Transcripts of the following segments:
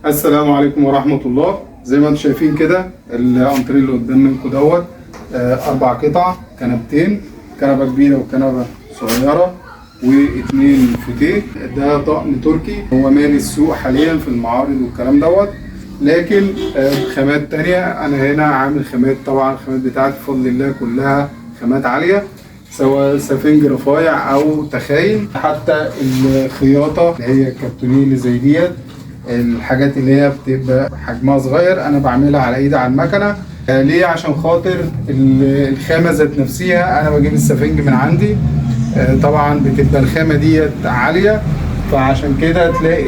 السلام عليكم ورحمة الله. زي ما انتم شايفين كده الانتريه اللي قدام منكم دوت 4 قطع، كنبتين، كنبة كبيرة وكنبة صغيرة واثنين فوتيه. ده طقم تركي هو مالي السوق حاليا في المعارض والكلام دوت، لكن خامات تانية. انا هنا عامل خامات، طبعا الخامات بتاعتي بفضل الله كلها خامات عالية، سواء سفنج رفايع او تخاين، حتى الخياطة اللي هي الكرتونية اللي زي ديت، الحاجات اللي هي بتبقى حجمها صغير انا بعملها على ايدي على المكنه. ليه؟ عشان خاطر الخامه ذات نفسها انا بجيب السفنج من عندي، طبعا بتبقى الخامه ديت عاليه، فعشان كده تلاقي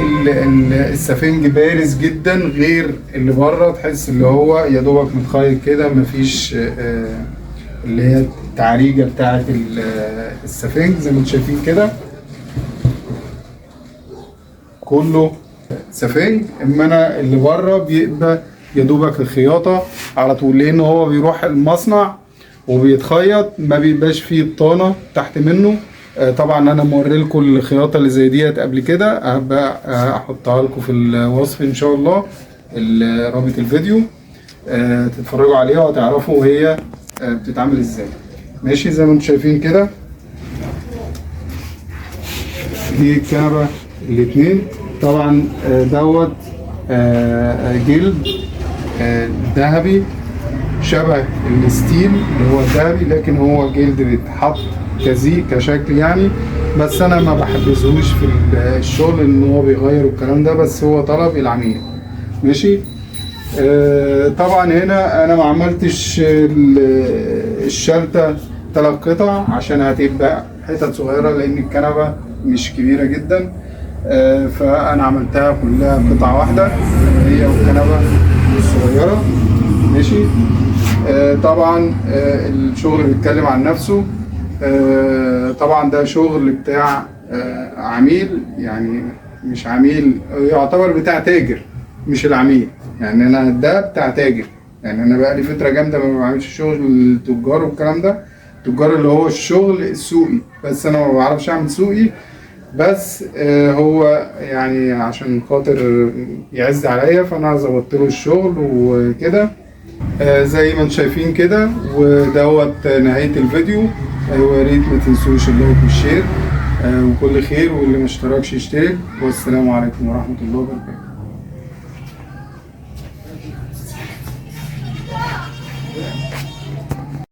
السفنج بارز جدا غير اللي بره، تحس اللي هو يا دوبك متخيط كده، مفيش اللي هي التعريجه بتاعه السفنج زي ما انتم شايفين كده كله سفنج. اما انا اللي بره بيبقى يا دوبك الخياطه على طول، لان هو بيروح المصنع وبيتخيط، ما بيبقاش فيه بطانه تحت منه. طبعا انا موري لكم الخياطه اللي زي ديت قبل كده، هبقى احطها لكم في الوصف ان شاء الله، رابط الفيديو تتفرجوا عليها وتعرفوا هي بتتعمل ازاي. ماشي، زي ما انتم شايفين كده دي الكنبه الاثنين، طبعا دوت جلد ذهبي شبه الستيل اللي هو الذهبي، لكن هو جلد بيتحط كشكل يعني، بس انا ما بحبذهوش في الشغل ان هو بيغير والكلام ده، بس هو طلب العميل. ماشي. طبعا هنا انا ما عملتش الشلتة 3 قطع عشان هتبقى حتت صغيرة، لان الكنبة مش كبيرة جدا، فانا عملتها كلها قطعة واحدة هي والكنبة الصغيرة. ماشي. طبعا الشغل بيتكلم عن نفسه. طبعا ده شغل بتاع عميل، يعني مش عميل، يعتبر بتاع تاجر مش العميل، يعني انا ده بتاع تاجر، يعني انا بقى لي فترة جامدة ما بعملش شغل التجار والكلام ده، التجار اللي هو الشغل السوقي، بس انا ما بعرفش اعمل سوقي، بس هو يعني عشان خاطر يعز عليا فانا ظبطت له الشغل وكده. زي ما انتم شايفين كده، ودوت نهاية الفيديو. ويا ريت ما تنسوش اللايك والشير، وكل خير، واللي ما اشتركش يشترك. والسلام عليكم ورحمة الله وبركاته.